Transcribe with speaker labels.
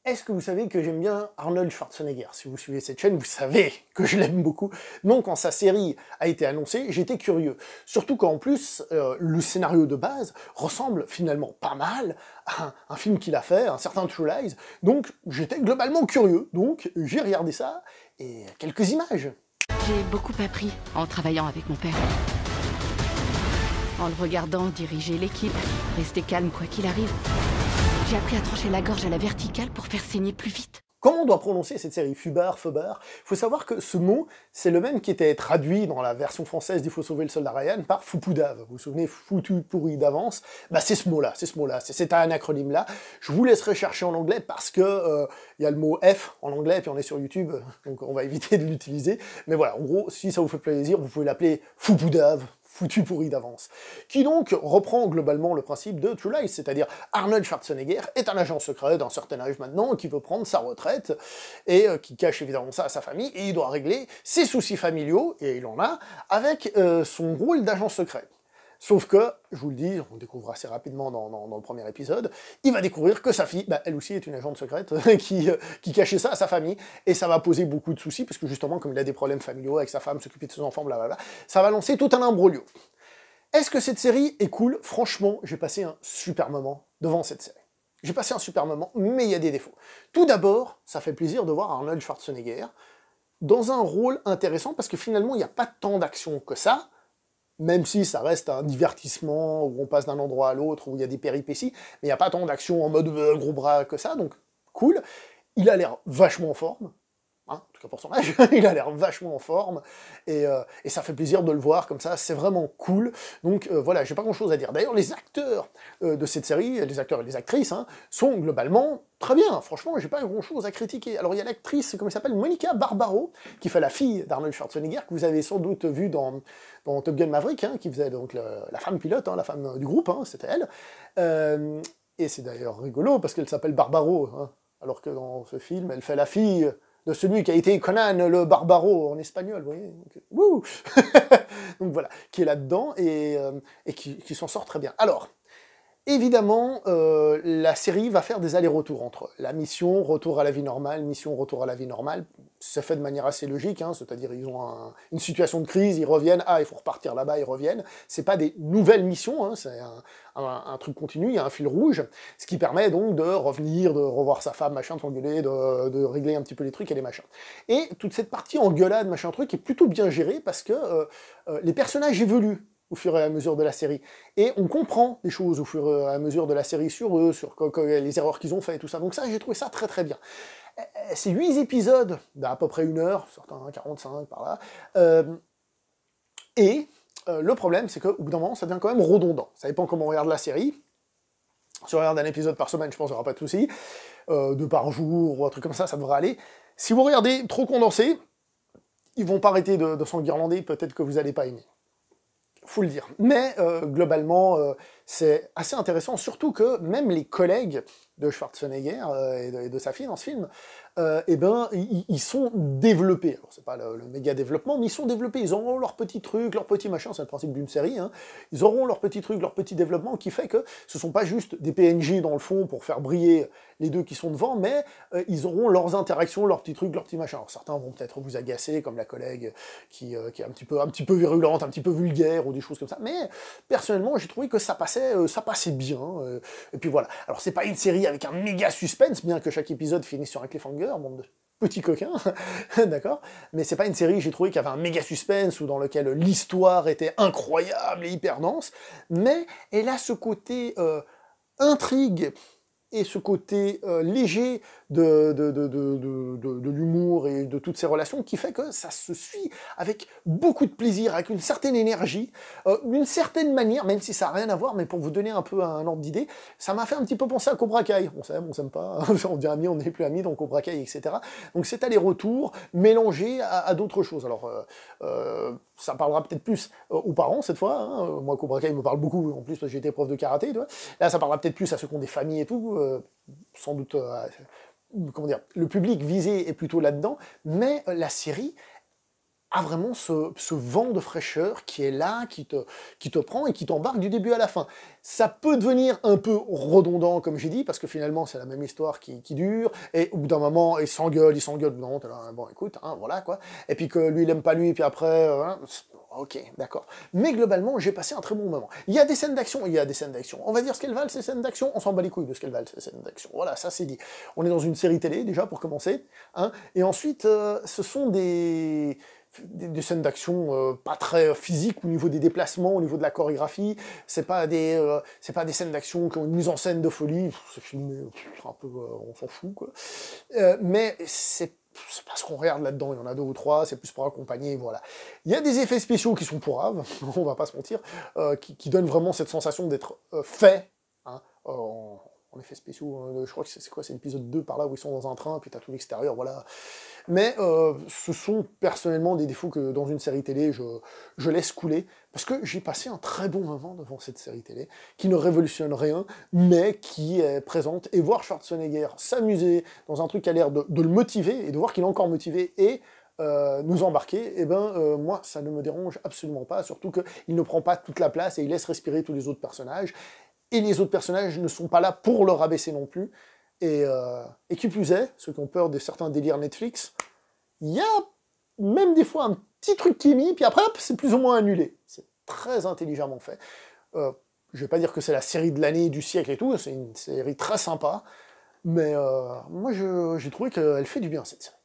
Speaker 1: Est-ce que vous savez que j'aime bien Arnold Schwarzenegger? Si vous suivez cette chaîne, vous savez que je l'aime beaucoup. Donc quand sa série a été annoncée, j'étais curieux. Surtout qu'en plus, le scénario de base ressemble finalement pas mal à un film qu'il a fait, un certain True Lies. Donc j'étais globalement curieux. Donc j'ai regardé ça et quelques images.
Speaker 2: J'ai beaucoup appris en travaillant avec mon père. En le regardant diriger l'équipe, rester calme quoi qu'il arrive. J'ai appris à trancher la gorge à la verticale pour faire saigner plus vite.
Speaker 1: Comment on doit prononcer cette série? Fubart, Fubart? Il faut savoir que ce mot, c'est le même qui était traduit dans la version française d'Il faut sauver le soldat Ryan par Foupoudave. Vous vous souvenez, foutu pourri d'avance? Bah c'est ce mot-là, c'est un acronyme-là. Je vous laisserai chercher en anglais parce que il y a le mot F en anglais, puis on est sur YouTube, donc on va éviter de l'utiliser. Mais voilà, en gros, si ça vous fait plaisir, vous pouvez l'appeler Foupoudave, foutu pourri d'avance, qui donc reprend globalement le principe de True Lies, c'est-à-dire Arnold Schwarzenegger est un agent secret d'un certain âge maintenant, qui veut prendre sa retraite, et qui cache évidemment ça à sa famille, et il doit régler ses soucis familiaux, et il en a, avec son rôle d'agent secret. Sauf que, je vous le dis, on découvre assez rapidement dans le premier épisode, il va découvrir que sa fille, bah, elle aussi est une agente secrète, qui cachait ça à sa famille, et ça va poser beaucoup de soucis, parce que justement, comme il a des problèmes familiaux avec sa femme, s'occuper de ses enfants, blablabla, ça va lancer tout un imbroglio. Est-ce que cette série est cool? Franchement, j'ai passé un super moment devant cette série. J'ai passé un super moment, mais il y a des défauts. Tout d'abord, ça fait plaisir de voir Arnold Schwarzenegger dans un rôle intéressant, parce que finalement, il n'y a pas tant d'action que ça, même si ça reste un divertissement où on passe d'un endroit à l'autre, où il y a des péripéties, mais il n'y a pas tant d'action en mode gros bras que ça, donc cool. Il a l'air vachement en forme, hein, en tout cas pour son âge, il a l'air vachement en forme, et ça fait plaisir de le voir comme ça, c'est vraiment cool. Donc voilà, j'ai pas grand chose à dire. D'ailleurs, les acteurs de cette série, les acteurs et les actrices, hein, sont globalement très bien, franchement, j'ai pas grand chose à critiquer. Alors il y a l'actrice, comment elle s'appelle, Monica Barbaro, qui fait la fille d'Arnold Schwarzenegger, que vous avez sans doute vu dans Top Gun Maverick, hein, qui faisait donc la femme pilote, hein, la femme du groupe, hein, c'était elle. Et c'est d'ailleurs rigolo, parce qu'elle s'appelle Barbaro, hein, alors que dans ce film, elle fait la fille de celui qui a été Conan le Barbaro en espagnol, vous voyez, donc, donc voilà, qui est là-dedans, et qui s'en sort très bien. Alors, évidemment, la série va faire des allers-retours entre la mission, retour à la vie normale, mission, retour à la vie normale. C'est fait de manière assez logique, hein, c'est-à-dire ils ont une situation de crise, ils reviennent, ah, il faut repartir là-bas, ils reviennent. C'est pas des nouvelles missions, hein, c'est un truc continu, il y a un fil rouge, ce qui permet donc de revenir, de revoir sa femme, machin, de s'engueuler, de régler un petit peu les trucs et les machins. Et toute cette partie engueulade, machin truc, est plutôt bien gérée parce que les personnages évoluent au fur et à mesure de la série. Et on comprend des choses au fur et à mesure de la série sur eux, sur les erreurs qu'ils ont fait et tout ça. Donc ça, j'ai trouvé ça très très bien. C'est 8 épisodes d'à peu près 1 heure, certains 45 par là. Le problème, c'est qu'au bout d'un moment, ça devient quand même redondant. Ça dépend comment on regarde la série. Si on regarde un épisode par semaine, je pense qu'il n'y aura pas de souci. 2 par jour, ou un truc comme ça devrait aller. Si vous regardez trop condensé, ils vont pas arrêter de s'enguirlander, peut-être que vous n'allez pas aimer. Faut le dire. Mais globalement, c'est assez intéressant, surtout que même les collègues de Schwarzenegger et de sa fille dans ce film, eh ben, ils sont développés. Alors c'est pas le méga développement, mais ils sont développés. Ils auront leurs petits trucs, leurs petits machins, c'est le principe d'une série. Hein. Ils auront leurs petits trucs, leurs petits développements, qui fait que ce sont pas juste des PNJ dans le fond pour faire briller les deux qui sont devant, mais ils auront leurs interactions, leurs petits trucs, leurs petits machins. Alors certains vont peut-être vous agacer, comme la collègue qui est un petit peu virulente, un petit peu vulgaire, ou des choses comme ça. Mais personnellement, j'ai trouvé que ça passait bien. Et puis voilà. Alors c'est pas une série avec un méga suspense, bien que chaque épisode finisse sur un cliffhanger, bande de petits coquins, d'accord, mais c'est pas une série, j'ai trouvé, qui avait un méga suspense, ou dans lequel l'histoire était incroyable et hyper dense, mais elle a ce côté intrigue, et ce côté léger de l'humour et de toutes ces relations, qui fait que ça se suit avec beaucoup de plaisir, avec une certaine énergie, d'une certaine manière, même si ça n'a rien à voir, mais pour vous donner un peu un ordre d'idée, ça m'a fait un petit peu penser à Cobra Kai. On s'aime pas, on devient amis, on n'est plus amis dans Cobra Kai, etc. Donc c'est aller-retour mélangé à d'autres choses. Alors ça parlera peut-être plus aux parents cette fois, hein. Moi Cobra Kai me parle beaucoup, en plus parce que j'ai été prof de karaté, tu vois. Là ça parlera peut-être plus à ceux qui ont des familles et tout, sans doute, comment dire, le public visé est plutôt là-dedans, mais la série a vraiment ce vent de fraîcheur qui est là, qui te prend et qui t'embarque du début à la fin. Ça peut devenir un peu redondant, comme j'ai dit, parce que finalement, c'est la même histoire qui dure, et au bout d'un moment, il s'engueule, non, t'es là, bon, écoute, hein, voilà, quoi. Et puis que lui, il aime pas lui, et puis après, hein, ok, d'accord. Mais globalement, j'ai passé un très bon moment. Il y a des scènes d'action, On va dire ce qu'elles valent, ces scènes d'action, on s'en bat les couilles de ce qu'elles valent, ces scènes d'action. Voilà, ça c'est dit. On est dans une série télé, déjà, pour commencer, hein, et ensuite, ce sont des scènes d'action pas très physiques au niveau des déplacements, au niveau de la chorégraphie. C'est pas des scènes d'action qui ont une mise en scène de folie. C'est filmé, un peu, on s'en fout, quoi. Mais c'est pas ce qu'on regarde là-dedans, il y en a 2 ou 3, c'est plus pour accompagner, voilà. Il y a des effets spéciaux qui sont pourraves, on va pas se mentir, qui donnent vraiment cette sensation d'être fait, hein, en effets spéciaux, je crois que c'est quoi, c'est l'épisode 2 par là où ils sont dans un train, puis t'as tout l'extérieur, voilà. Mais ce sont personnellement des défauts que dans une série télé, je laisse couler, parce que j'ai passé un très bon moment devant cette série télé, qui ne révolutionne rien, mais qui est présente, et voir Schwarzenegger s'amuser dans un truc qui a l'air de le motiver, et de voir qu'il est encore motivé, et nous embarquer, et moi, ça ne me dérange absolument pas, surtout qu'il ne prend pas toute la place, et il laisse respirer tous les autres personnages, et les autres personnages ne sont pas là pour le rabaisser non plus, et qui plus est, ceux qui ont peur de certains délires Netflix, il y a même des fois un petit truc qui est mis, puis après, hop, c'est plus ou moins annulé. C'est très intelligemment fait. Je vais pas dire que c'est la série de l'année, du siècle et tout, c'est une série très sympa, mais moi, j'ai trouvé qu'elle fait du bien, cette série.